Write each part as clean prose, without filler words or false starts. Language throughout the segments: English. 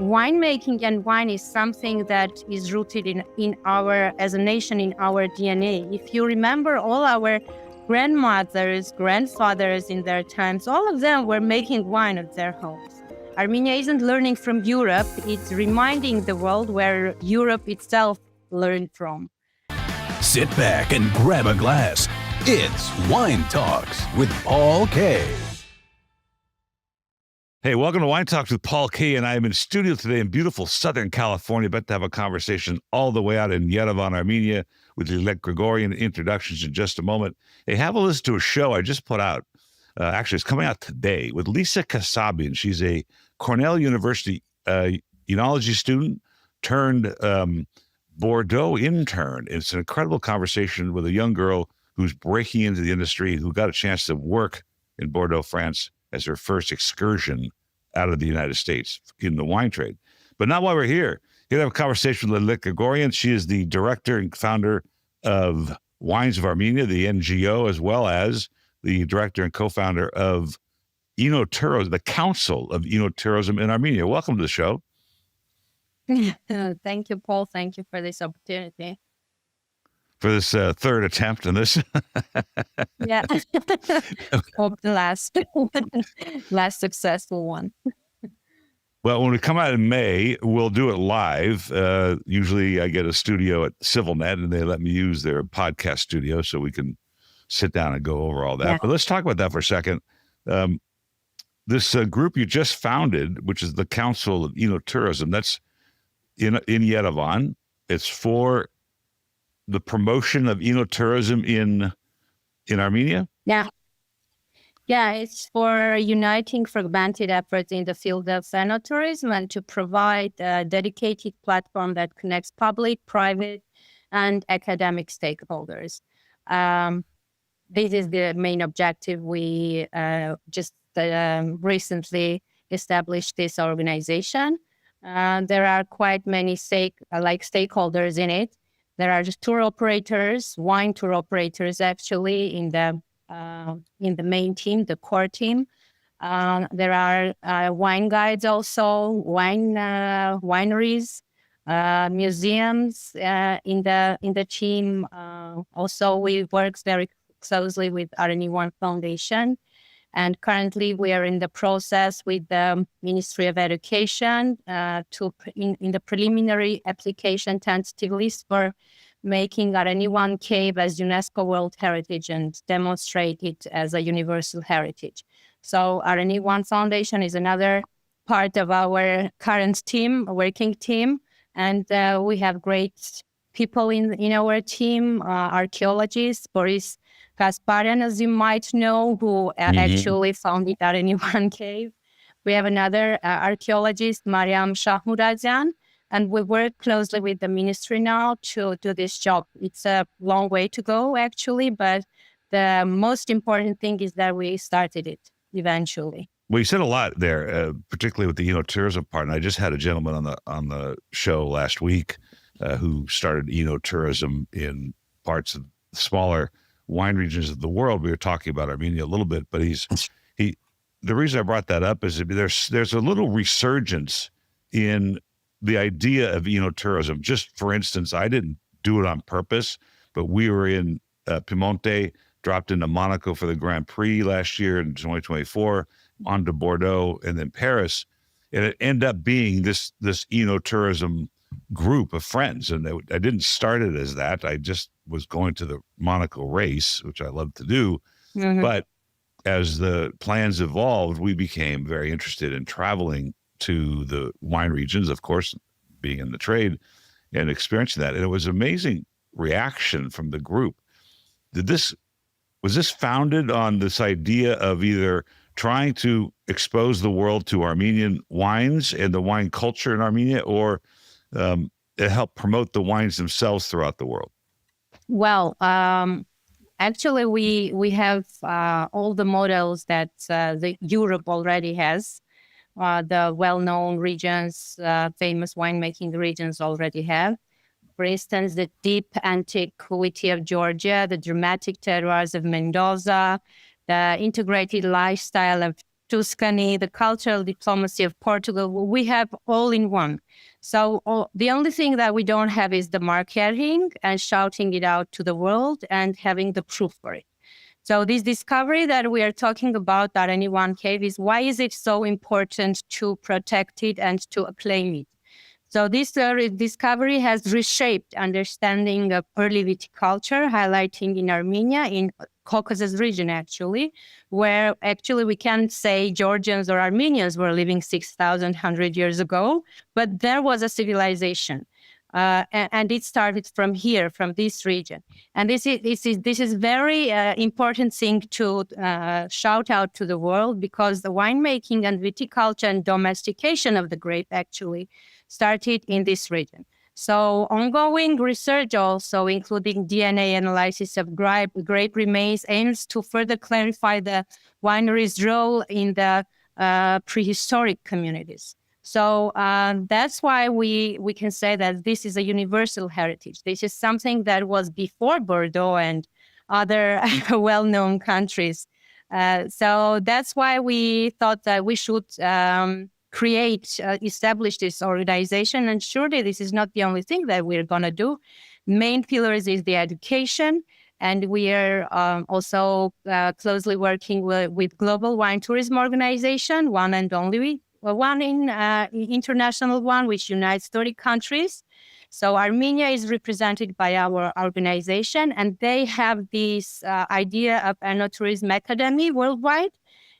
Winemaking and wine is something that is rooted in our, as a nation, in our DNA. If you remember all our grandmothers, grandfathers in their times, all of them were making wine at their homes. Armenia isn't learning from Europe, it's reminding the world where Europe itself learned from. Sit back and grab a glass. It's Wine Talks with Paul K. Hey, welcome to Wine Talks with Paul K. And I am in studio today in beautiful Southern California, about to have a conversation all the way out in Yerevan, Armenia, with Lilit Grigoryan. Introductions in just a moment. Hey, have a listen to a show I just put out. Actually, it's coming out today with Lisa Kasabian. She's a Cornell University enology student turned Bordeaux intern. It's an incredible conversation with a young girl who's breaking into the industry, who got a chance to work in Bordeaux, France, as her first excursion out of the United States in the wine trade. But not while we're here. We're going to have a conversation with Lilit Gregoryan. She is the director and founder of Wines of Armenia, the NGO, as well as the director and co-founder of Enotourism, the Council of Enotourism in Armenia. Welcome to the show. Thank you, Paul. Thank you for this opportunity. For this third attempt in this. Yeah. Hope the last successful one. Well, when we come out in May, we'll do it live. Usually I get a studio at CivilNet and they let me use their podcast studio so we can sit down and go over all that. Yeah. But let's talk about that for a second. This group you just founded, which is the Council of Enotourism, that's in Yerevan. It's for the promotion of enotourism in Armenia? Yeah. Yeah, it's for uniting fragmented efforts in the field of enotourism and to provide a dedicated platform that connects public, private, and academic stakeholders. This is the main objective. We just recently established this organization. There are quite many stakeholders in it. There are just tour operators, wine tour operators, actually, in the main team, the core team. There are wine guides also, wineries, museums in the team. Also, we work very closely with Armenian Foundation. And currently, we are in the process with the Ministry of Education in the preliminary application tentative list for making Armenian Cave as UNESCO World Heritage and demonstrate it as a universal heritage. So Armenian Foundation is another part of our current team, working team, and we have great people in our team, archaeologists, Boris Kasparian, as you might know, who actually founded Armenian Cave. We have another archaeologist, Mariam Shahmuradian, and we work closely with the ministry now to do this job. It's a long way to go, actually, but the most important thing is that we started it eventually. Well, you said a lot there, particularly with the enotourism part. And I just had a gentleman on the show last week who started enotourism in parts of smaller wine regions of the world. We were talking about Armenia a little bit, but the reason I brought that up is there's a little resurgence in the idea of enotourism. Just for instance, I didn't do it on purpose, but we were in Piemonte, dropped into Monaco for the Grand Prix last year in 2024, on to Bordeaux and then Paris. And it ended up being this enotourism group of friends. And I didn't start it as that. I just was going to the Monaco race, which I love to do. Mm-hmm. But as the plans evolved, we became very interested in traveling to the wine regions, of course, being in the trade and experiencing that. And it was amazing reaction from the group. Was this founded on this idea of either trying to expose the world to Armenian wines and the wine culture in Armenia, or it helped promote the wines themselves throughout the world? Well, actually, we have all the models that the Europe already has. The well-known regions, famous winemaking regions already have. For instance, the deep antiquity of Georgia, the dramatic terroirs of Mendoza, the integrated lifestyle of Tuscany, the cultural diplomacy of Portugal. We have all in one. So the only thing that we don't have is the marketing and shouting it out to the world and having the proof for it. So this discovery that we are talking about, that anyone cave, is why is it so important to protect it and to acclaim it? So this discovery has reshaped understanding of early viticulture, highlighting in Armenia, in Caucasus region actually, where actually we can't say Georgians or Armenians were living 6,100 years ago, but there was a civilization. And it started from here, from this region. And this is very important thing to shout out to the world, because the winemaking and viticulture and domestication of the grape actually started in this region. So ongoing research also, including DNA analysis of grape remains, aims to further clarify the winery's role in the prehistoric communities. So that's why we can say that this is a universal heritage. This is something that was before Bordeaux and other well-known countries. So that's why we thought that we should establish this organization. And surely this is not the only thing that we're going to do. Main pillars is the education. And we are also closely working with Global Wine Tourism Organization, one and only one international one, which unites 30 countries. So Armenia is represented by our organization, and they have this idea of Enotourism Academy worldwide.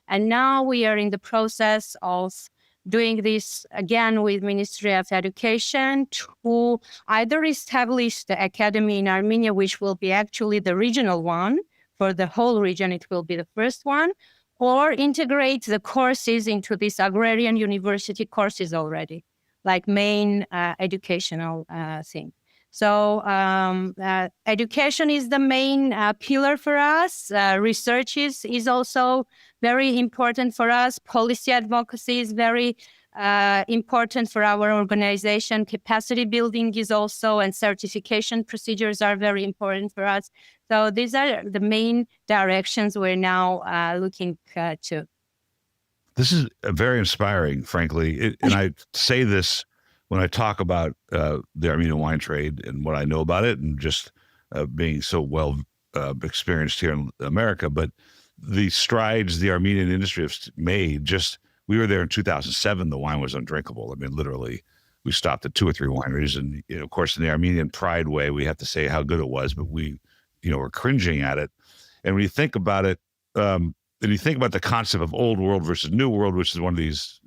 And now we are in the process of doing this again with Ministry of Education to either establish the academy in Armenia, which will be actually the regional one for the whole region. It will be the first one, or integrate the courses into this agrarian university courses already, like main educational thing. So education is the main pillar for us. Research is also very important for us. Policy advocacy is very important for our organization. Capacity building is also, and certification procedures are very important for us. So these are the main directions we're now looking to. This is very inspiring, frankly. And I say this when I talk about the Armenian wine trade and what I know about it, and just being so well experienced here in America. But the strides the Armenian industry has made, we were there in 2007, the wine was undrinkable. I mean, literally, we stopped at 2 or 3 wineries. And, of course, in the Armenian pride way, we have to say how good it was, but we, were cringing at it. And when you think about it, and you think about the concept of old world versus new world, which is one of these,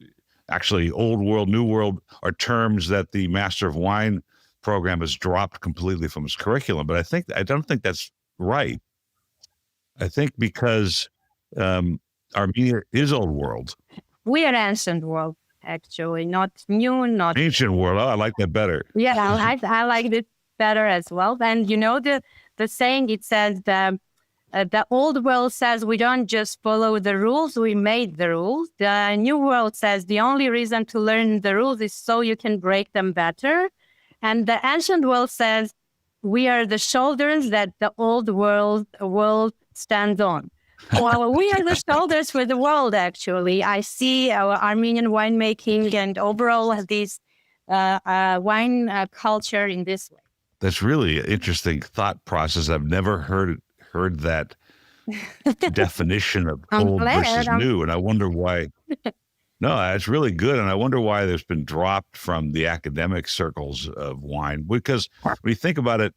actually, old world, new world are terms that the Master of Wine program has dropped completely from its curriculum. But I don't think that's right. I think because Armenia is old world. We are ancient world, actually, not new, not ancient world. Oh, I like that better. Yeah, I like it better as well. And the saying, it says the old world says we don't just follow the rules, we made the rules. The new world says the only reason to learn the rules is so you can break them better. And the ancient world says we are the shoulders that the old world stands on. Well, we are the shoulders for the world, actually. I see our Armenian winemaking and overall this wine culture in this way. That's really an interesting thought process. I've never heard that definition of old versus new, and I wonder why. No, it's really good, and I wonder why there's been dropped from the academic circles of wine. Because when you think about it,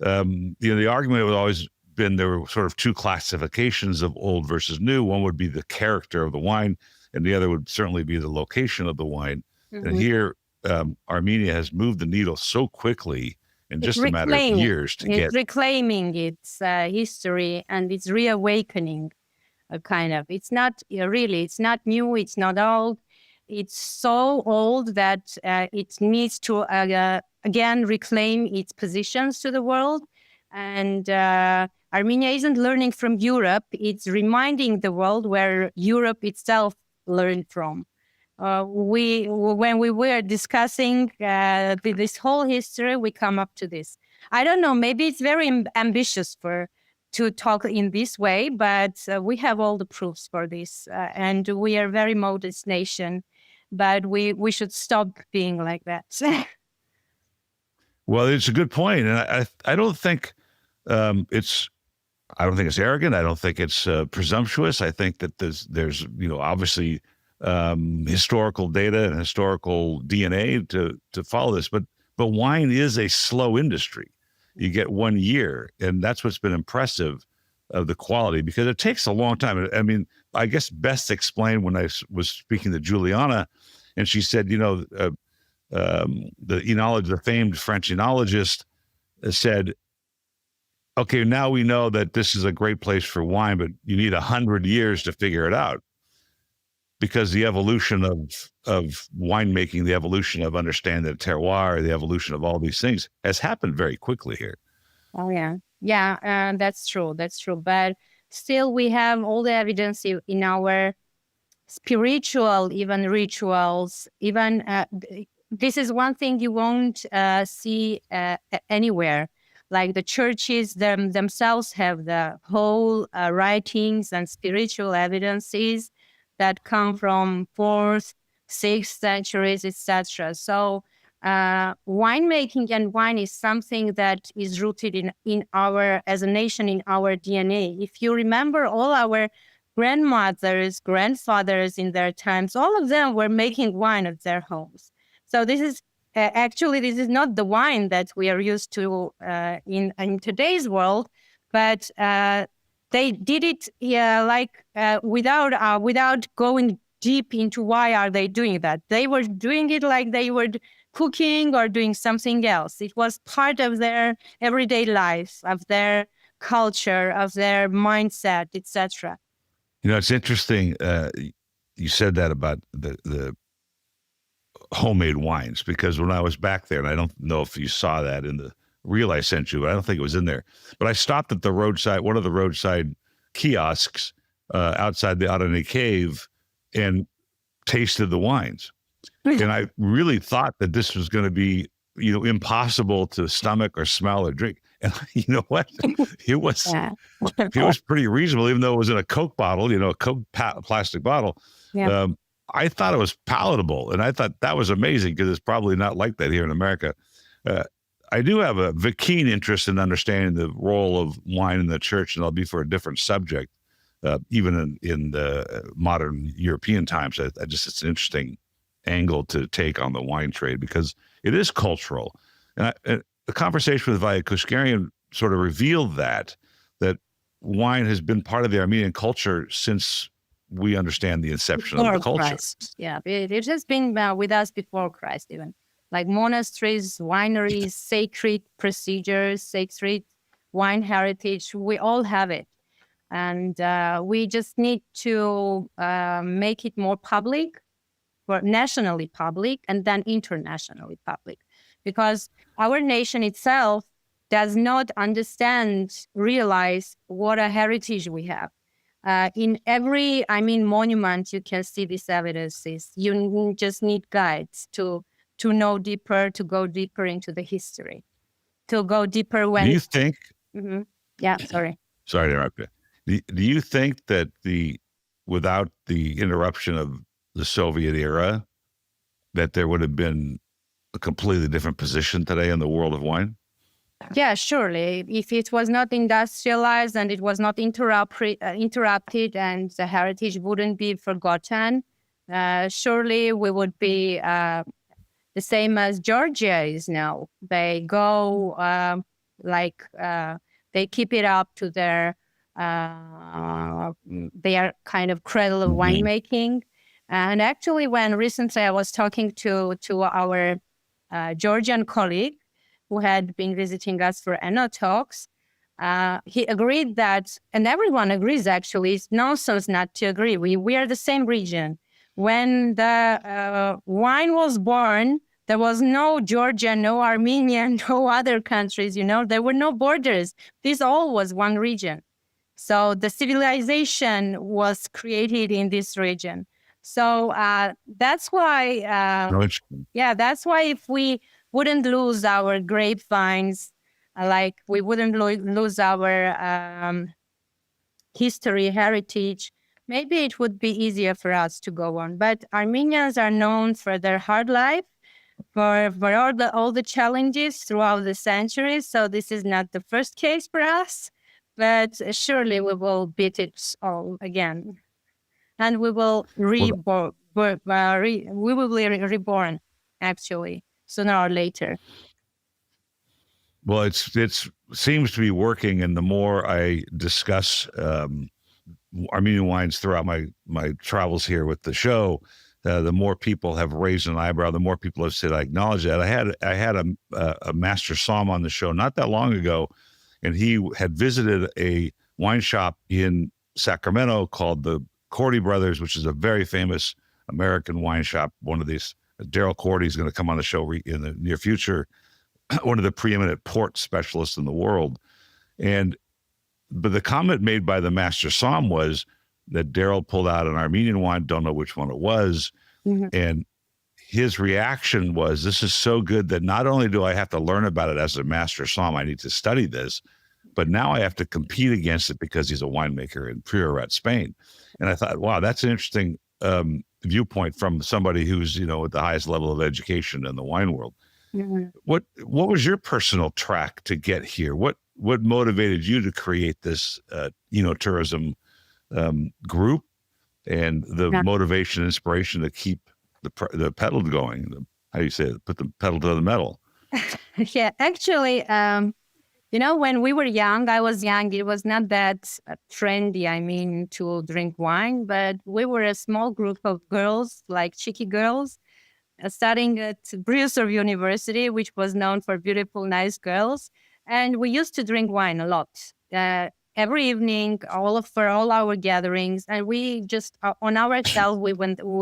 the argument was always been there were sort of 2 classifications of old versus new. One would be the character of the wine, and the other would certainly be the location of the wine. Mm-hmm. And here, Armenia has moved the needle so quickly in just a matter of years it's reclaiming its history, and it's reawakening, kind of. It's not really, it's not new, it's not old. It's so old that it needs to, again, reclaim its positions to the world. And Armenia isn't learning from Europe. It's reminding the world where Europe itself learned from. When we were discussing this whole history, we come up to this. I don't know, maybe it's very ambitious for to talk in this way, but we have all the proofs for this, and we are a very modest nation, but we should stop being like that. Well, it's a good point, and I don't think it's arrogant. I don't think it's presumptuous. I think that there's obviously historical data and historical DNA to follow this, but wine is a slow industry. You get 1 year, and that's what's been impressive of the quality, because it takes a long time. I mean, I guess best explained when I was speaking to Juliana, and she said, the famed French enologist said, okay, now we know that this is a great place for wine, but you need 100 years to figure it out, because the evolution of winemaking, the evolution of understanding the terroir, the evolution of all these things has happened very quickly here. Oh, yeah. Yeah, that's true. That's true. But still, we have all the evidence in our spiritual, even rituals, even this is one thing you won't see anywhere. Like the churches themselves have the whole writings and spiritual evidences that come from 4th, 6th centuries, etc. So winemaking and wine is something that is rooted in our, as a nation, in our DNA. If you remember, all our grandmothers, grandfathers in their times, all of them were making wine at their homes. So this is actually, this is not the wine that we are used to in today's world, but they did it without going deep into why are they doing that. They were doing it like they were cooking or doing something else. It was part of their everyday life, of their culture, of their mindset, etc. It's interesting. You said that about the homemade wines, because when I was back there, and I don't know if you saw that in the reel I sent you, but I don't think it was in there, but I stopped at one of the roadside kiosks outside the Armenian cave and tasted the wines. And I really thought that this was going to be, impossible to stomach or smell or drink. And you know what? It was pretty reasonable, even though it was in a Coke bottle, a Coke plastic bottle. Yeah. I thought it was palatable, and I thought that was amazing, because it's probably not like that here in America. I do have a keen interest in understanding the role of wine in the church, and I'll be for a different subject, even in the modern European times. It's an interesting angle to take on the wine trade, because it is cultural. And the conversation with Lilit Grigoryan sort of revealed that wine has been part of the Armenian culture since we understand the inception of the culture. Christ. Yeah, it has been with us before Christ, even. Like monasteries, wineries, sacred procedures, sacred wine heritage, we all have it. And we just need to make it more public, or nationally public, and then internationally public. Because our nation itself does not realize what a heritage we have. In every, monument, you can see these evidences. You just need guides to know deeper, to go deeper into the history, to go deeper when... Do you think... Mm-hmm. Yeah, sorry. Sorry to interrupt you. Do you think that without the interruption of the Soviet era, that there would have been a completely different position today in the world of wine? Yeah, surely. If it was not industrialized and it was not interrupted and the heritage wouldn't be forgotten, surely we would be the same as Georgia is now. They go they keep it up to their kind of cradle of winemaking. And actually, when recently I was talking to our Georgian colleague who had been visiting us for Enotalks, he agreed that, and everyone agrees actually, it's nonsense not to agree. We are the same region. When the wine was born, there was no Georgia, no Armenia, no other countries, there were no borders. This all was one region. So the civilization was created in this region. So that's why, that's why if we wouldn't lose our grapevines, Like we wouldn't lose our history, heritage. Maybe it would be easier for us to go on. But Armenians are known for their hard life, for all the challenges throughout the centuries. So this is not the first case for us, but surely we will beat it all again, and we will Well, we will be reborn, actually, sooner or later. well, it's seems to be working, and the more I discuss Armenian wines throughout my travels here with the show, the more people have raised an eyebrow, the more people have said, I acknowledge that. I had a master som on the show not that long ago, and he had visited a wine shop in Sacramento called the Cordy Brothers, which is a very famous American wine shop. One of these, Daryl Cordy is going to come on the show in the near future, one of the preeminent port specialists in the world. But the comment made by the master som was that Daryl pulled out an Armenian wine, don't know which one it was. Mm-hmm. And his reaction was, this is so good that not only do I have to learn about it as a master som, I need to study this, but now I have to compete against it because he's a winemaker in Priorat, Spain. And I thought, wow, that's an interesting viewpoint from somebody who's, at the highest level of education in the wine world. Mm-hmm. What was your personal track to get here? What motivated you to create this Enotourism group, and the motivation, inspiration to keep the pedal going? How do you say it? Put the pedal to the metal. Yeah, actually, when we were young, I was young. It was not that trendy, to drink wine, but we were a small group of girls, like cheeky girls, studying at Brewster University, which was known for beautiful, nice girls. And we used to drink wine a lot. Every evening, for all our gatherings, and we just on ourselves, we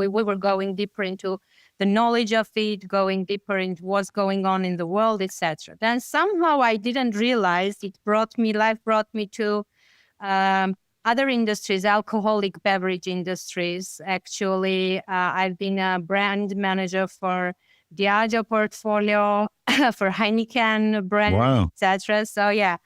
were going deeper into the knowledge of it, going deeper into what's going on in the world, etc. Then somehow I didn't realize life brought me to other industries, alcoholic beverage industries. Actually, I've been a brand manager for Diageo portfolio, for Heineken brand, Wow. etc. So yeah,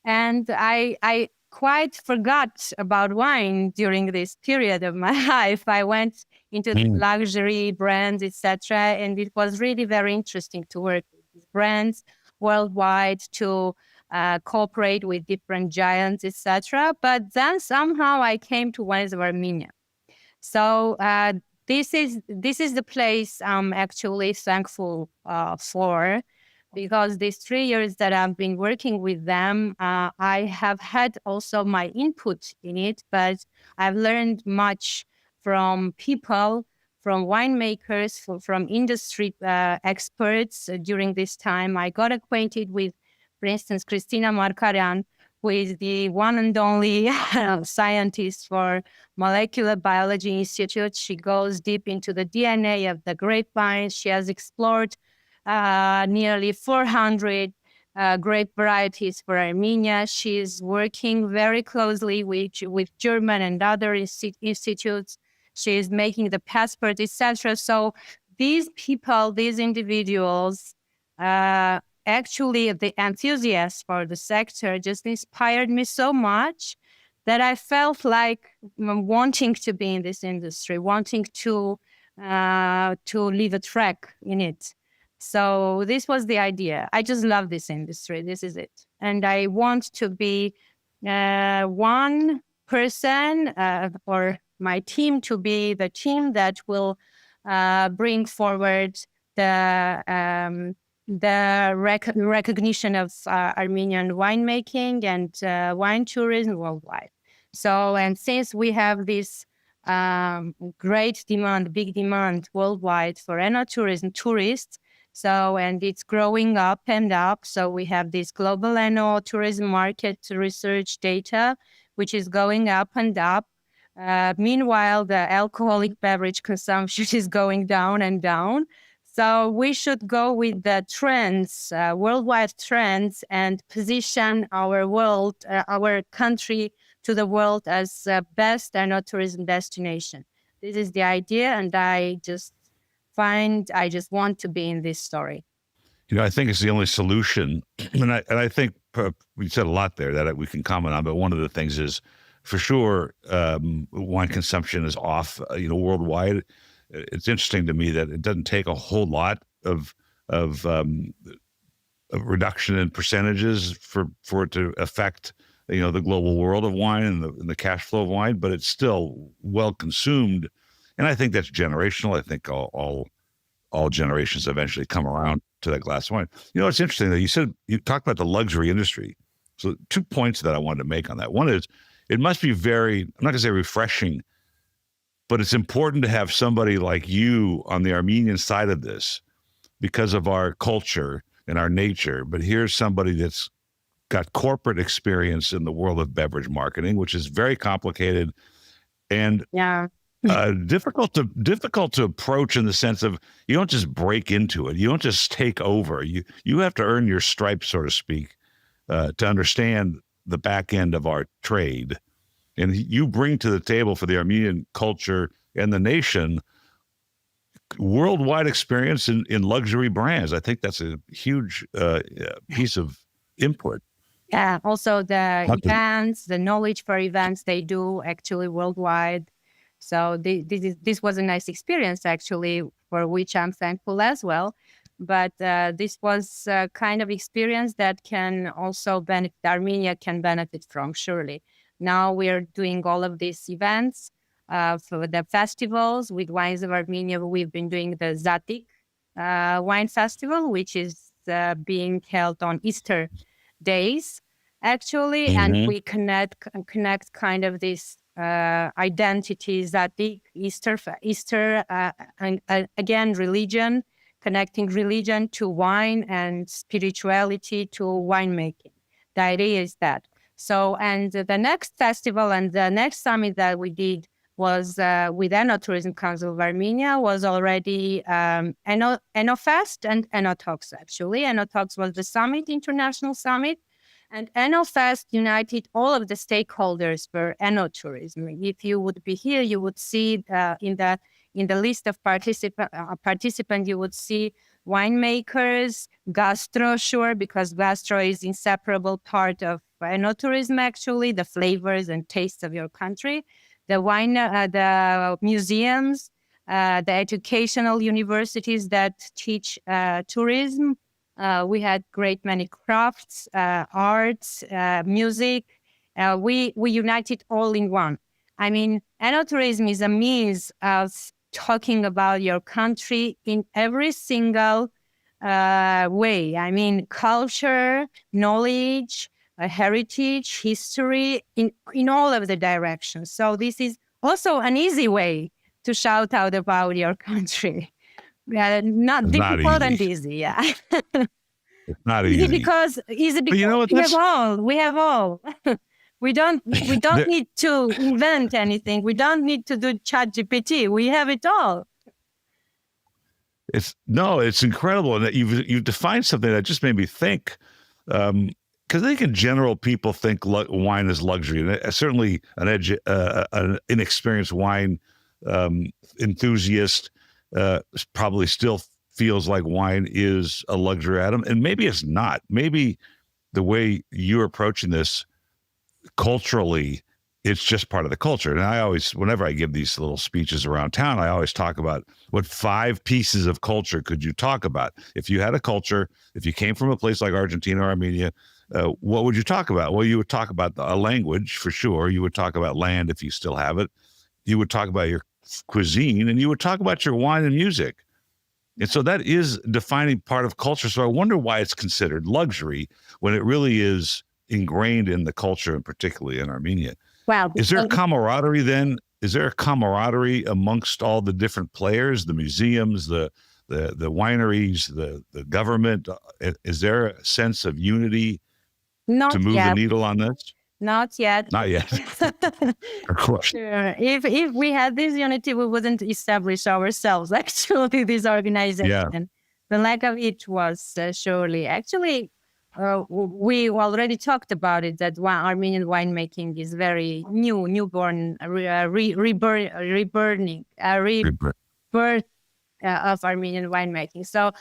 and I quite forgot about wine during this period of my life. I went into the luxury brands, etc., and it was really very interesting to work with these brands worldwide, to cooperate with different giants, etc. But then somehow I came to wines of Armenia. So this is the place I'm actually thankful for, because these 3 years that I've been working with them, I have had also my input in it, but I've learned much from people, from winemakers, from industry experts during this time. I got acquainted with, for instance, Christina Markarian, who is the one and only scientist for Molecular Biology Institute. She goes deep into the DNA of the grapevines. She has explored nearly 400 grape varieties for Armenia. She's working very closely with German and other institutes. She's making the passport, etc. So these people, these individuals, actually the enthusiasts for the sector just inspired me so much that I felt like wanting to be in this industry, wanting to leave a track in it. So this was the idea. I just love this industry. This is it. And I want to be one person or my team to be the team that will bring forward the recognition of Armenian winemaking and wine tourism worldwide. So, and since we have this great demand, big demand worldwide for enotourism tourists, so, and it's growing up and up. So we have this global enotourism market research data, which is going up and up. Meanwhile, the alcoholic beverage consumption is going down and down. So we should go with the trends, worldwide trends, and position our world, our country to the world as the best enotourism destination. This is the idea, and I just want to be in this story. I think it's the only solution, and I think we said a lot there that we can comment on. But one of the things is, for sure, wine consumption is off. Worldwide. It's interesting to me that it doesn't take a whole lot of a reduction in percentages for it to affect the global world of wine and the cash flow of wine, but it's still well consumed, and I think that's generational. I think all generations eventually come around to that glass of wine. It's interesting that you talked about the luxury industry. So 2 points that I wanted to make on that. One is it must be very, I'm not going to say refreshing, but it's important to have somebody like you on the Armenian side of this because of our culture and our nature. But here's somebody that's got corporate experience in the world of beverage marketing, which is very complicated and difficult to approach, in the sense of you don't just break into it. You don't just take over. You have to earn your stripes, so to speak, to understand the back end of our trade. And you bring to the table for the Armenian culture and the nation worldwide experience in luxury brands. I think that's a huge piece of input. Yeah. Also the events, the knowledge for events they do actually worldwide. So this was a nice experience actually, for which I'm thankful as well. But this was a kind of experience that can also benefit, Armenia can benefit from, surely. Now we are doing all of these events for the festivals with Wines of Armenia. We've been doing the Zatik Wine Festival, which is being held on Easter days, actually. Mm-hmm. And we connect kind of this identity, Zatik, Easter, and again, religion, connecting religion to wine and spirituality to winemaking. The idea is that. So, and the next festival and the next summit that we did was with Enotourism Council of Armenia, was already Enofest and Enotalks, actually. Enotalks was the summit, international summit, and Enofest united all of the stakeholders for Enotourism. If you would be here, you would see in the list of participants, you would see winemakers, gastro, sure, because gastro is inseparable part of Enotourism, actually, the flavors and tastes of your country. The wine, the museums, the educational universities that teach tourism. We had great many crafts, arts, music. We united all in one. I mean, Enotourism is a means of talking about your country in every single way. I mean, culture, knowledge, heritage, history, in all of the directions. So this is also an easy way to shout out about your country. Not it's difficult not and easy, yeah. It's not easy. because But you know what, we have all. We don't need to invent anything. We don't need to do ChatGPT. We have it all. It's incredible. And that you've defined something that just made me think, because I think in general, people think wine is luxury. And certainly an inexperienced wine enthusiast probably still feels like wine is a luxury item. And maybe it's not. Maybe the way you're approaching this culturally, it's just part of the culture. And I always, whenever I give these little speeches around town, I always talk about what 5 pieces of culture could you talk about? If you had a culture, if you came from a place like Argentina or Armenia, what would you talk about? Well, you would talk about a language for sure. You would talk about land if you still have it. You would talk about your cuisine, and you would talk about your wine and music. And so that is defining part of culture. So I wonder why it's considered luxury when it really is ingrained in the culture, and particularly in Armenia. Wow. Is there a camaraderie then? Is there a camaraderie amongst all the different players, the museums, the wineries, the government? Is there a sense of unity to move the needle on this? Not yet. Not yet. Of course. Sure. If we had this unity, we wouldn't establish ourselves, actually, this organization. Yeah. The lack of it was surely. Actually, we already talked about it, that Armenian winemaking is very newborn, rebirth of Armenian winemaking. So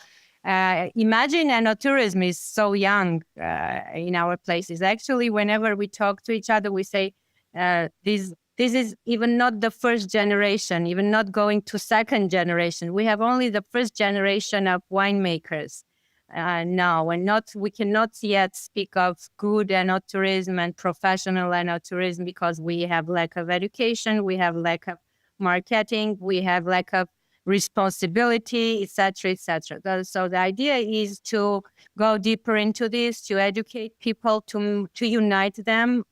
Imagine enotourism is so young in our places. Actually, whenever we talk to each other, we say this is even not the first generation, even not going to second generation. We have only the first generation of winemakers now, and we cannot yet speak of good enotourism and professional enotourism because we have lack of education, we have lack of marketing, we have lack of responsibility, etc., etc. So the idea is to go deeper into this, to educate people, to unite them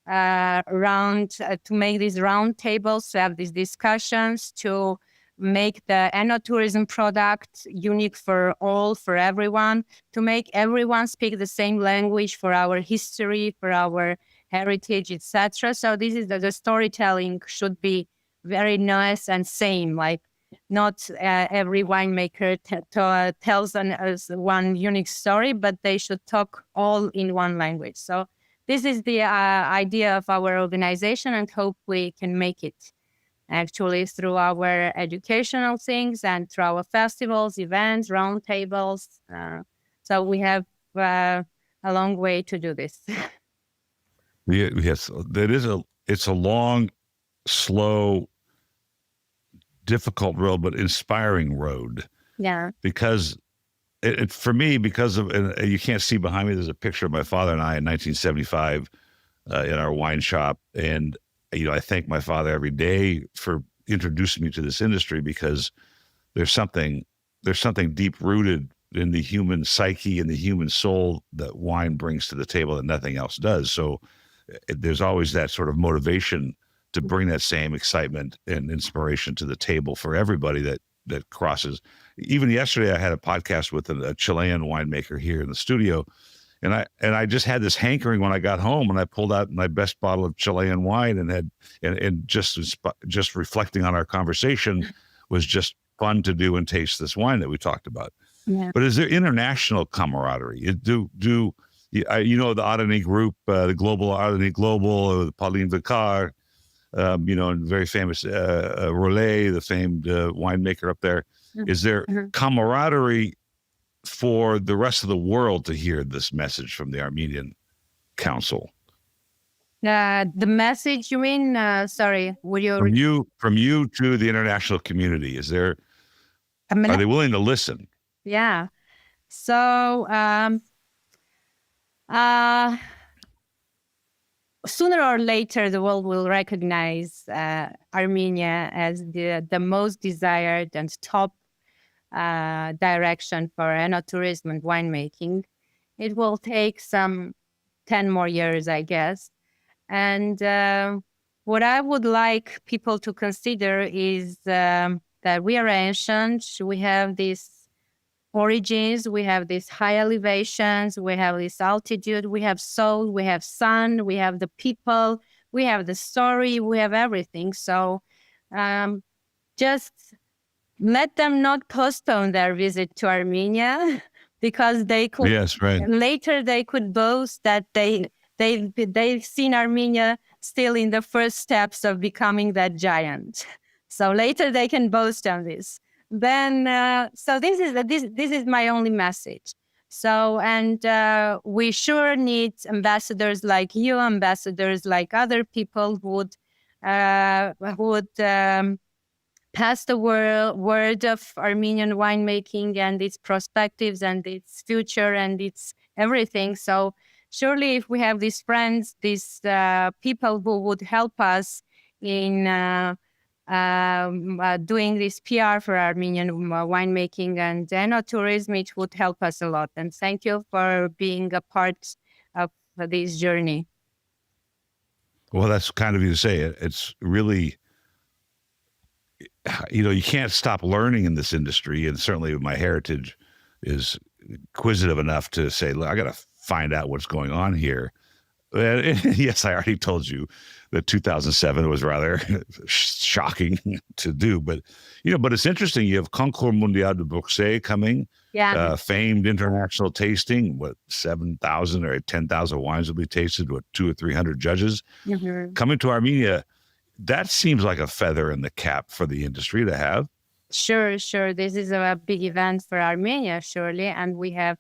around, to make these round tables, to have these discussions, to make the enotourism product unique for all, for everyone, to make everyone speak the same language for our history, for our heritage, etc. So this is the storytelling should be very nice and same, like not every winemaker tells us one unique story, but they should talk all in one language. So this is the idea of our organization, and hope we can make it actually through our educational things and through our festivals, events, roundtables. So we have a long way to do this. Yes, it's a long, slow, difficult road, but inspiring road. Yeah. Because for me, because of, and you can't see behind me, there's a picture of my father and I in 1975 in our wine shop. And, I thank my father every day for introducing me to this industry, because there's something deep rooted in the human psyche and the human soul that wine brings to the table that nothing else does. So there's always that sort of motivation to bring that same excitement and inspiration to the table for everybody that crosses. Even yesterday, I had a podcast with a Chilean winemaker here in the studio, and I just had this hankering when I got home, and I pulled out my best bottle of Chilean wine and just reflecting on our conversation was just fun to do and taste this wine that we talked about. Yeah. But is there international camaraderie? The Armenian group, the Global Armenian Global, Pauline Vicar, and very famous Relais, the famed winemaker up there. Mm-hmm. Is there camaraderie for the rest of the world to hear this message from the Armenian Council? The message, you mean? Sorry, would you? From you to the international community, are they willing to listen? Yeah. So sooner or later, the world will recognize Armenia as the most desired and top direction for enotourism and winemaking. It will take some 10 more years, I guess. And what I would like people to consider is that we are ancient. We have these origins, we have these high elevations, we have this altitude, we have soul, we have sun, we have the people, we have the story, we have everything. So just let them not postpone their visit to Armenia, because they could, yes, right. Later they could boast that they've seen Armenia still in the first steps of becoming that giant. So later they can boast on this. Then, so this is my only message. So, and we sure need ambassadors like you, ambassadors like other people who would pass the word of Armenian winemaking and its perspectives and its future and its everything. So surely if we have these friends, these people who would help us in doing this PR for Armenian winemaking and enotourism, it would help us a lot. And thank you for being a part of this journey. Well, that's kind of you to say. It's really, you can't stop learning in this industry. And certainly my heritage is inquisitive enough to say, look, I got to find out what's going on here. Yes, I already told you that 2007 was rather shocking to do, but it's interesting. You have Concours Mondial de Bourse coming, famed international tasting. 7,000 or 10,000 wines will be tasted with 200 or 300 judges coming to Armenia. That seems like a feather in the cap for the industry to have. Sure, sure. This is a big event for Armenia, surely, and we have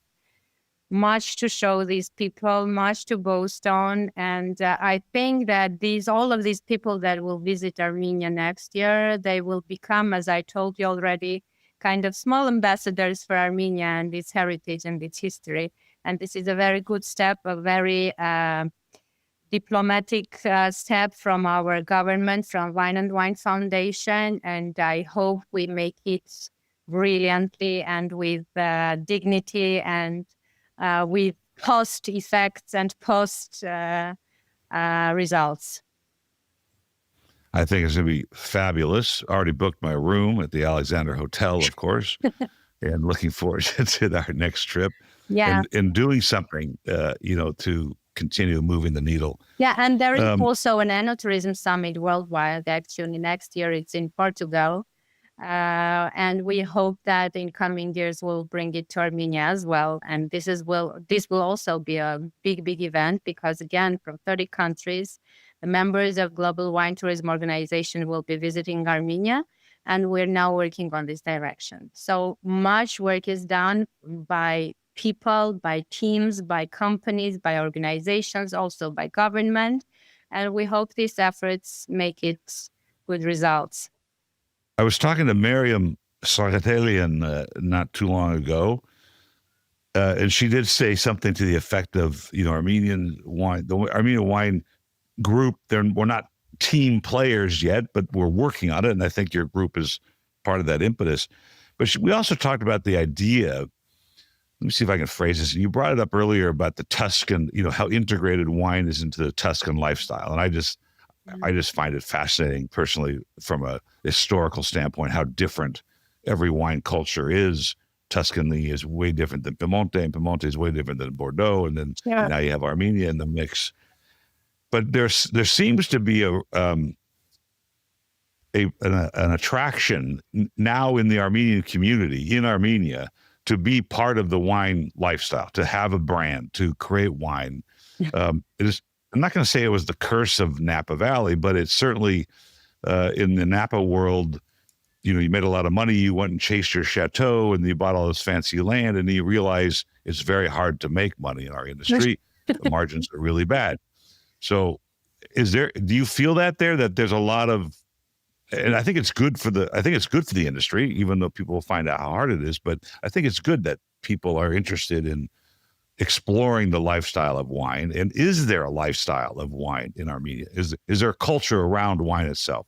much to show these people, much to boast on. And I think that all of these people that will visit Armenia next year, they will become, as I told you already, kind of small ambassadors for Armenia and its heritage and its history. And this is a very good step, a very diplomatic step from our government, from Wine and Wine Foundation. And I hope we make it brilliantly and with dignity and with post effects and post results. I think it's going to be fabulous. Already booked my room at the Alexander Hotel, of course, and looking forward to our next trip. Yeah. And doing something, to continue moving the needle. Yeah, and there is also an Enotourism Summit worldwide. Actually, next year it's in Portugal. And we hope that in coming years we'll bring it to Armenia as well. And this will also be a big event because, again, from 30 countries, the members of Global Wine Tourism Organization will be visiting Armenia, and we're now working on this direction. So much work is done by people, by teams, by companies, by organizations, also by government, and we hope these efforts make it good results. I was talking to Miriam Sargatelian not too long ago, and she did say something to the effect of, Armenian wine, the Armenian wine group, we're not team players yet, but we're working on it. And I think your group is part of that impetus. But we also talked about the idea, let me see if I can phrase this. You brought it up earlier about the Tuscan, how integrated wine is into the Tuscan lifestyle. And I just find it fascinating personally from a historical standpoint, how different every wine culture is. Tuscany is way different than Piemonte, and Piemonte is way different than Bordeaux. And then now you have Armenia in the mix. But there seems to be an attraction now in the Armenian community in Armenia to be part of the wine lifestyle, to have a brand, to create wine. I'm not going to say it was the curse of Napa Valley, but it's certainly in the Napa world. You made a lot of money. You went and chased your chateau, and you bought all this fancy land, and you realize it's very hard to make money in our industry. The margins are really bad. So do you feel that there's a lot of, and I think it's good for the industry, even though people will find out how hard it is, but I think it's good that people are interested in exploring the lifestyle of wine. And is there a lifestyle of wine in Armenia? Is there a culture around wine itself?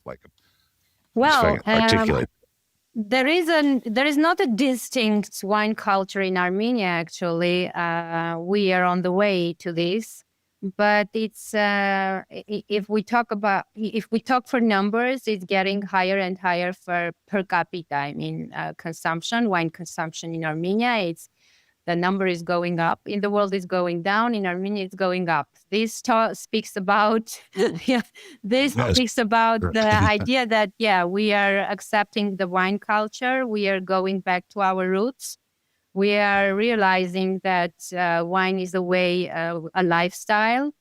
Articulate. There is not a distinct wine culture in Armenia, actually. We are on the way to this. But it's if we talk for numbers, it's getting higher and higher for per capita. I mean, wine consumption in Armenia. The number is going up. In the world, it's going down. In Armenia, it's going up. This speaks about speaks about the idea that we are accepting the wine culture. We are going back to our roots. We are realizing that wine is a way, a lifestyle.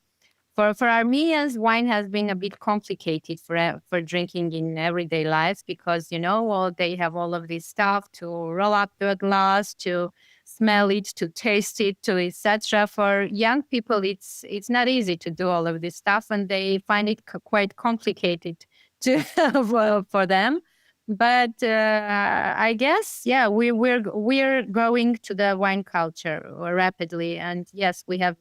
For Armenians, wine has been a bit complicated for drinking in everyday life because, they have all of this stuff to roll up to a glass, to smell it, to taste it, to etc. For young people, it's not easy to do all of this stuff, and they find it quite complicated for them. But I guess, we're going to the wine culture rapidly. And yes, we have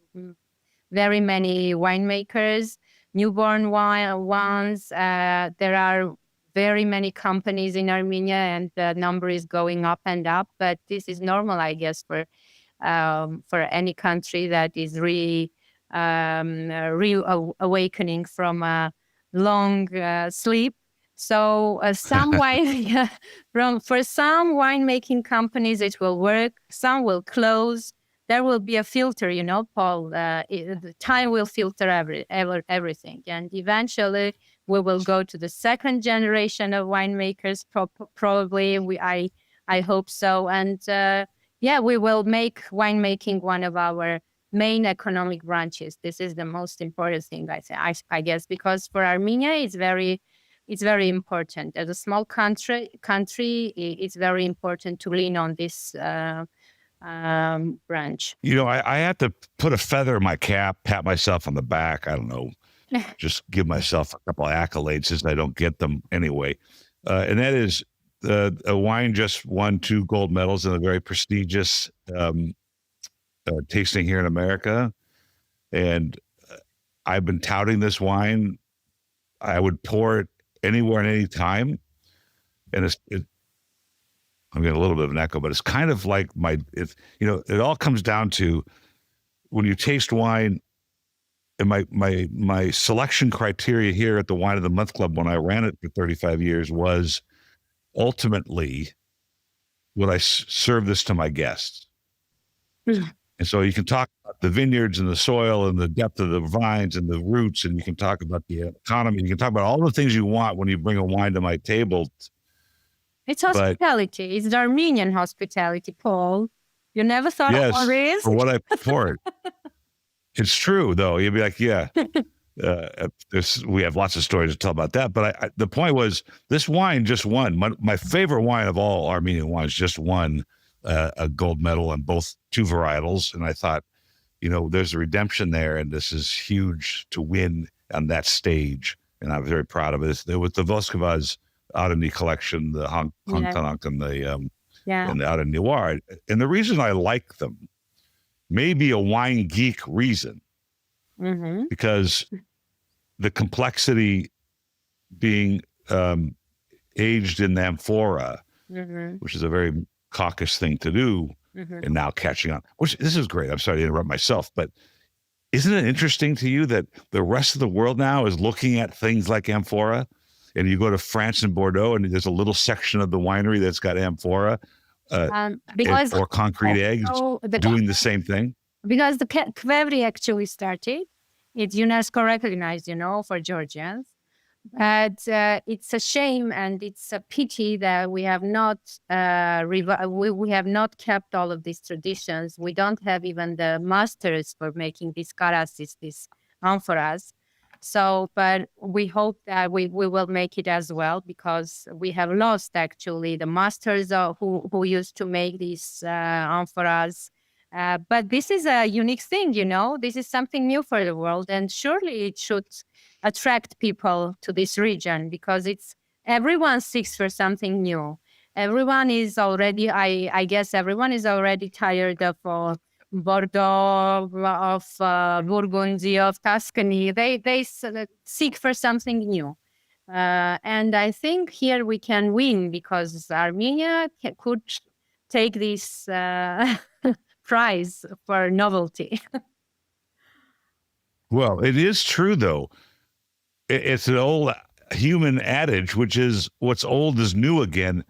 very many winemakers, newborn ones. There are very many companies in Armenia, and the number is going up and up. But this is normal, I guess, for any country that is awakening from a long sleep. So for some winemaking companies, it will work. Some will close. There will be a filter, Paul. The time will filter everything, and eventually we will go to the second generation of winemakers. Probably, I hope so. And we will make winemaking one of our main economic branches. This is the most important thing, I guess, because for Armenia, it's very it's very important. As a small country, it's very important to lean on this branch. I have to put a feather in my cap, pat myself on the back. I don't know, just give myself a couple of accolades since I don't get them anyway. And that is a wine just won 2 gold medals in a very prestigious tasting here in America. And I've been touting this wine. I would pour it anywhere and any time. And I'm getting a little bit of an echo, but it's kind of like it all comes down to when you taste wine. And my selection criteria here at the Wine of the Month Club, when I ran it for 35 years, was ultimately would I serve this to my guests? And so you can talk about the vineyards and the soil and the depth of the vines and the roots, and you can talk about the economy. You can talk about all the things you want when you bring a wine to my table. It's hospitality. It's the Armenian hospitality, Paul. You never thought of what it is? For what I put for it. It's true, though. You'd be like, yeah. We have lots of stories to tell about that. But the point was, this wine just won. My favorite wine of all Armenian wines just won a gold medal on both 2 varietals. And I thought, there's a redemption there. And this is huge to win on that stage. And I'm very proud of it. There was the Voskavaz Armenian collection, the Hong Tanakh and the Out Noir. And the reason I like them may be a wine geek reason, because the complexity being aged in amphora, which is a very caucus thing to do, and now catching on. This is great. I'm sorry to interrupt myself, but isn't it interesting to you that the rest of the world now is looking at things like amphora? And you go to France and Bordeaux, and there's a little section of the winery that's got amphora or concrete eggs doing the same thing. Because the Kvevri actually started. It's UNESCO recognized, for Georgians. But it's a shame and it's a pity that we have not we have not kept all of these traditions. We don't have even the masters for making these karasis, these amphoras. So, but we hope that we will make it as well, because we have lost actually the masters who used to make these amphoras. But this is a unique thing, This is something new for the world, and surely it should attract people to this region, because everyone seeks for something new. Everyone is already, I guess, everyone is already tired of Bordeaux, of Burgundy, of Tuscany. They seek for something new. And I think here we can win, because Armenia could take this prize for novelty. Well, it is true, though. It's an old human adage, which is what's old is new again.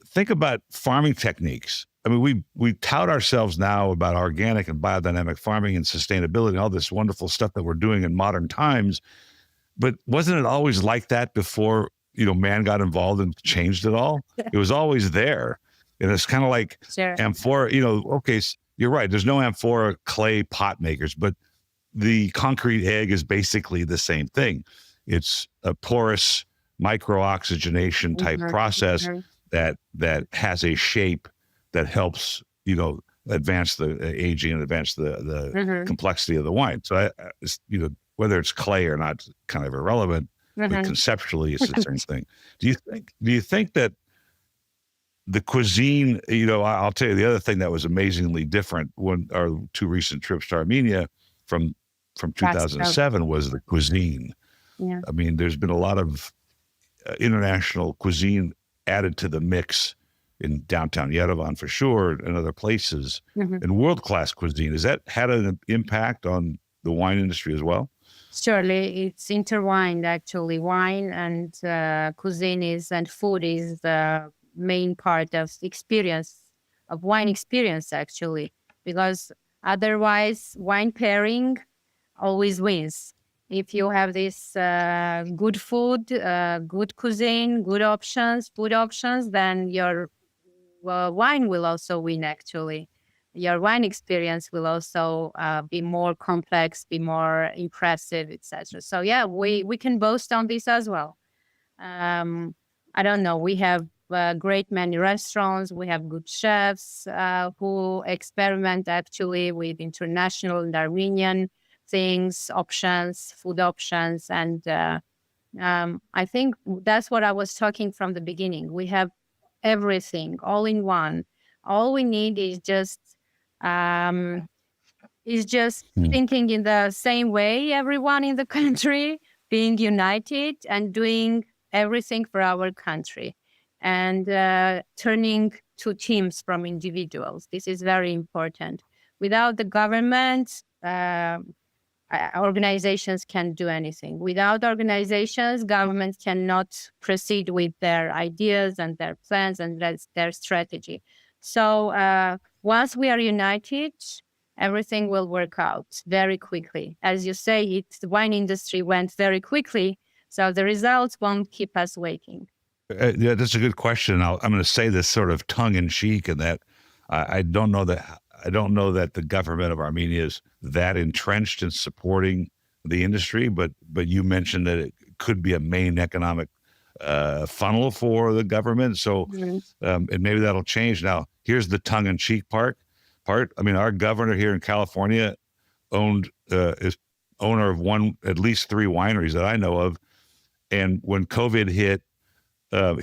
Think about farming techniques. I mean, we tout ourselves now about organic and biodynamic farming and sustainability and all this wonderful stuff that we're doing in modern times. But wasn't it always like that before, man got involved and changed it all? It was always there. And it's kind of like amphora, okay, you're right. There's no amphora clay pot makers, but the concrete egg is basically the same thing. It's a porous micro-oxygenation type process that has a shape that helps, advance the aging and advance the complexity of the wine. So, whether it's clay or not, kind of irrelevant, but conceptually it's the same thing. Do you think that the cuisine, I'll tell you the other thing that was amazingly different when our 2 recent trips to Armenia from 2007 was the cuisine. Yeah. I mean, there's been a lot of international cuisine added to the mix in downtown Yerevan for sure, and other places, and world-class cuisine. Has that had an impact on the wine industry as well? Surely, it's intertwined actually. Wine and cuisine and food is the main part of wine experience actually, because otherwise wine pairing always wins. If you have this good food, good cuisine, good food options, then your wine will also win actually. Your wine experience will also be more complex, be more impressive, etc. So yeah, we can boast on this as well. I don't know. We have great many restaurants. We have good chefs who experiment actually with international and Armenian things, options, food options. And I think that's what I was talking from the beginning. We have everything all in one. All we need is just thinking in the same way, everyone in the country, being united and doing everything for our country, and turning to teams from individuals. This is very important. Without the government, organizations can't do anything. Without organizations, governments cannot proceed with their ideas and their plans and their strategy. So once we are united, everything will work out very quickly. As you say, the wine industry went very quickly, so the results won't keep us waiting. Yeah, that's a good question. I'm going to say this sort of tongue in cheek, and that I don't know that the government of Armenia is that entrenched in supporting the industry, but you mentioned that it could be a main economic funnel for the government. So, and maybe that'll change. Now, here's the tongue in cheek part. I mean, our governor here in California is owner of at least 3 wineries that I know of. And when COVID hit,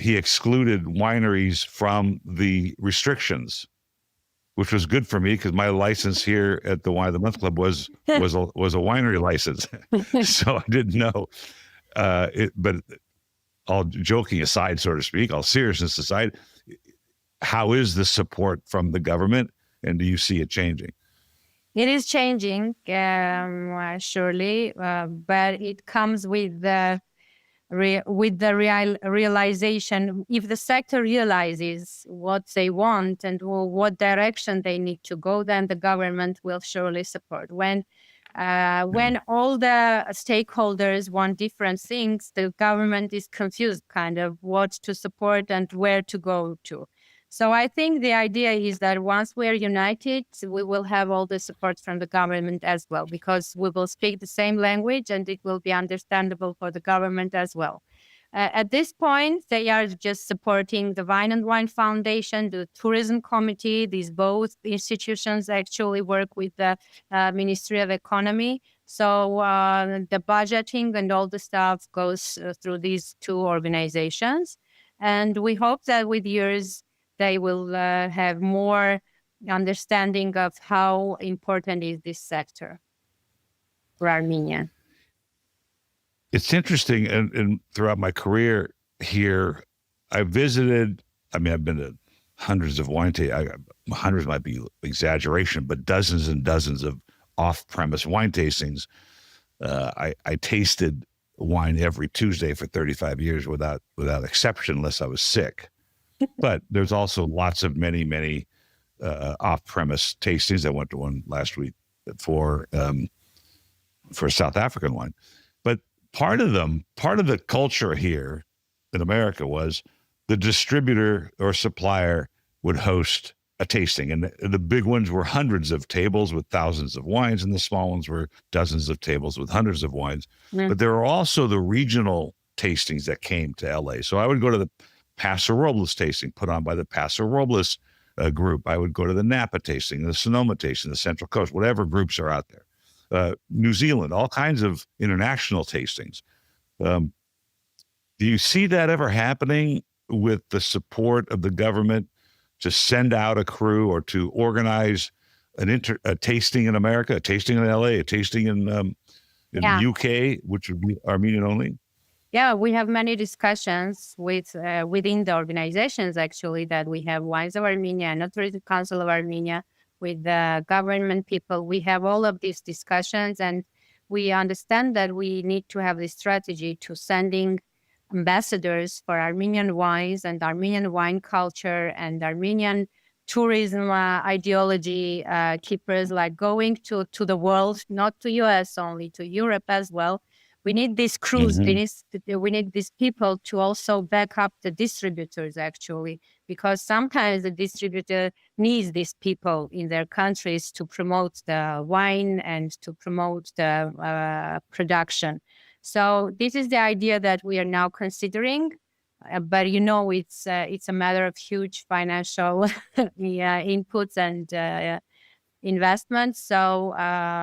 he excluded wineries from the restrictions, which was good for me because my license here at the Wine of the Month Club was a winery license. So I didn't know. But all joking aside, so to speak, all seriousness aside, how is the support from the government, and do you see it changing? It is changing, surely, but it comes with the realization. If the sector realizes what they want and what direction they need to go, then the government will surely support. When all the stakeholders want different things, the government is confused kind of what to support and where to go to. So I think the idea is that once we are united, we will have all the support from the government as well, because we will speak the same language and it will be understandable for the government as well. At this point, they are just supporting the Vine and Wine Foundation, the Tourism Committee. These both institutions actually work with the Ministry of Economy. So the budgeting and all the stuff goes through these 2 organizations. And we hope that with years, they will have more understanding of how important is this sector for Armenia. It's interesting, and throughout my career here, I've been to hundreds of wine tastings. Hundreds might be exaggeration, but dozens and dozens of off-premise wine tastings. I tasted wine every Tuesday for 35 years without exception, unless I was sick. But there's also many off-premise tastings. I went to one last week for South African wine. But part of the culture here in America was the distributor or supplier would host a tasting. And the big ones were hundreds of tables with thousands of wines, and the small ones were dozens of tables with hundreds of wines. But there were also the regional tastings that came to LA. So I would go to the Paso Robles tasting put on by the Paso Robles group. I would go to the Napa tasting, the Sonoma tasting, the Central Coast, whatever groups are out there. New Zealand, all kinds of international tastings. Do you see that ever happening with the support of the government to send out a crew or to organize a tasting in America, a tasting in LA, a tasting in the UK, which would be Armenian only? Yeah, we have many discussions within the organizations, actually, that we have Wines of Armenia, Enotourism Council of Armenia, with the government people. We have all of these discussions, and we understand that we need to have this strategy to sending ambassadors for Armenian wines and Armenian wine culture and Armenian tourism ideology keepers, like going to the world, not to US only, to Europe as well. We need these crews. We need these people to also back up the distributors, actually, because sometimes the distributor needs these people in their countries to promote the wine and to promote the production. So this is the idea that we are now considering. But you know, it's a matter of huge financial inputs and investments. So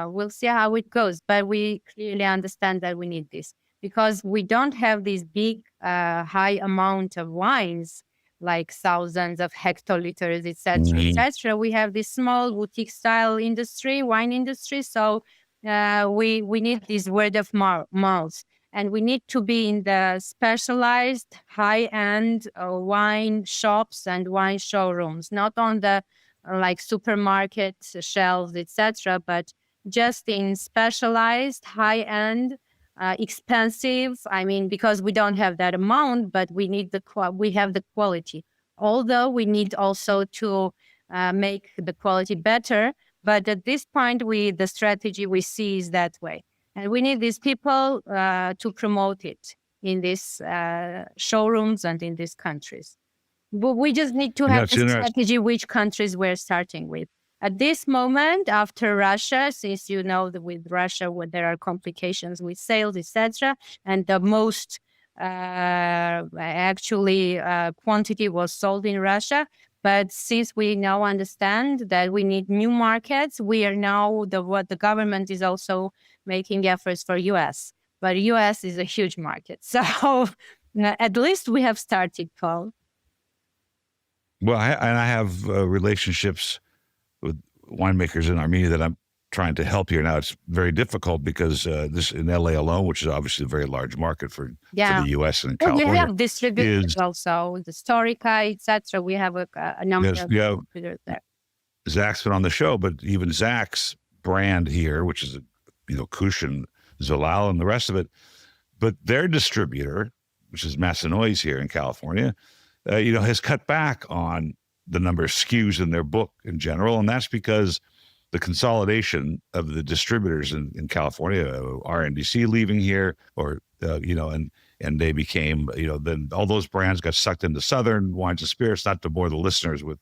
we'll see how it goes. But we clearly understand that we need this because we don't have this big, high amount of wines, like thousands of hectoliters, etc., etc. We have this small boutique style industry, wine industry. So we need this word of mouth. And we need to be in the specialized high-end wine shops and wine showrooms, not on the like supermarket shelves, etc., but just in specialized high-end, expensive. I mean, because we don't have that amount, but we need we have the quality. Although we need also to make the quality better, but at this point, the strategy we see is that way. And we need these people to promote it in these showrooms and in these countries. But we just need to have a strategy which countries we're starting with. At this moment, after Russia, since you know that with Russia there are complications with sales, etc., and the most quantity was sold in Russia. But since we now understand that we need new markets, we are now what the government is also making efforts for US. But US is a huge market. So at least we have started, Paul. Well, I have relationships with winemakers in Armenia that I'm trying to help here. Now, it's very difficult because this in LA alone, which is obviously a very large market for the US and California. We have distributors also, the Storica, etc. We have a number of distributors there. Zach's been on the show, but even Zach's brand here, which is, Kushin, Zolal, and the rest of it, but their distributor, which is Massenois here in California, has cut back on the number of SKUs in their book in general. And that's because the consolidation of the distributors in California, RNDC leaving here, or, and they became, then all those brands got sucked into Southern Wines and Spirits, not to bore the listeners with,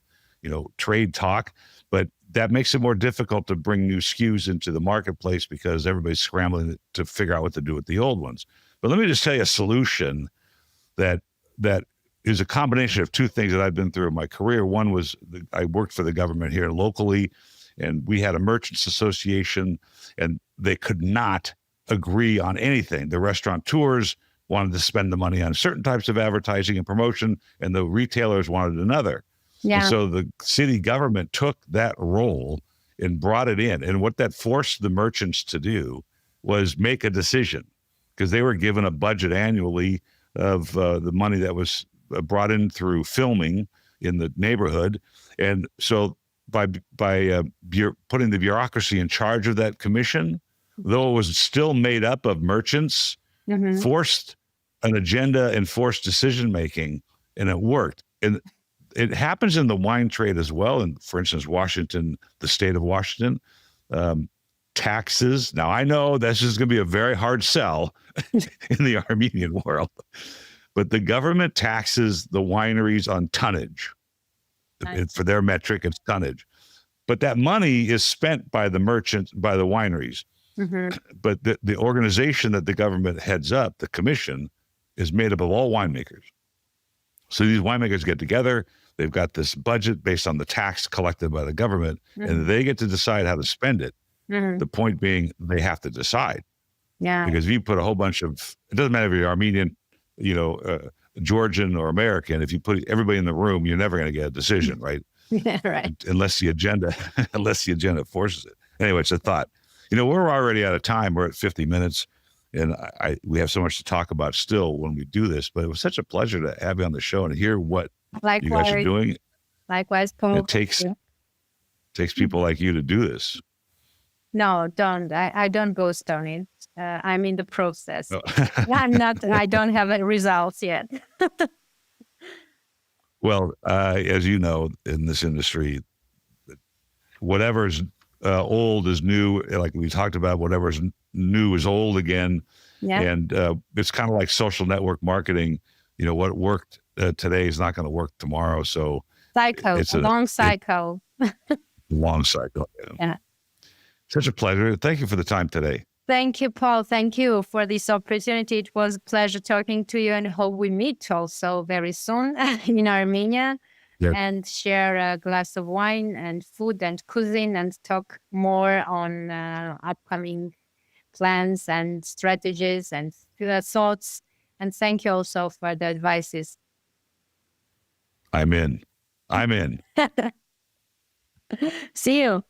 trade talk, but that makes it more difficult to bring new SKUs into the marketplace because everybody's scrambling to figure out what to do with the old ones. But let me just tell you a solution that is a combination of two things that I've been through in my career. One was I worked for the government here locally, and we had a merchants association, and they could not agree on anything. The restaurateurs wanted to spend the money on certain types of advertising and promotion, and the retailers wanted another. Yeah. And so the city government took that role and brought it in. And what that forced the merchants to do was make a decision, because they were given a budget annually of the money that was brought in through filming in the neighborhood. And so by putting the bureaucracy in charge of that commission, though it was still made up of merchants, forced an agenda and forced decision-making, and it worked. And it happens in the wine trade as well. And for instance, Washington, the state of Washington, taxes. Now, I know this is going to be a very hard sell in the Armenian world, but the government taxes the wineries on tonnage. Nice. For their metric, it's tonnage. But that money is spent by the merchants, by the wineries. But the organization that the government heads up, the commission, is made up of all winemakers. So these winemakers get together. They've got this budget based on the tax collected by the government, and they get to decide how to spend it. The point being, they have to decide. Yeah. Because if you put a whole bunch of, it doesn't matter if you're Armenian, Georgian or American, if you put everybody in the room, you're never going to get a decision, right? Yeah, right. Unless the agenda forces it. Anyway, it's a thought. We're already out of time. We're at 50 minutes. And we have so much to talk about still when we do this, but it was such a pleasure to have you on the show and hear what you guys are doing. Likewise, Paul. It takes people like you to do this. No, don't. I don't boast on it. I'm in the process. Oh. I don't have results yet. Well, as you know, in this industry, whatever's old is new. Like we talked about, whatever's new is old again. Yeah. And it's kind of like social network marketing. What worked today is not going to work tomorrow. So it's a long cycle. Long cycle. Yeah. Such a pleasure. Thank you for the time today. Thank you, Paul. Thank you for this opportunity. It was a pleasure talking to you, and hope we meet also very soon in Armenia Yes. and share a glass of wine and food and cuisine and talk more on upcoming plans and strategies and thoughts. And thank you also for the advices. I'm in. I'm in. See you.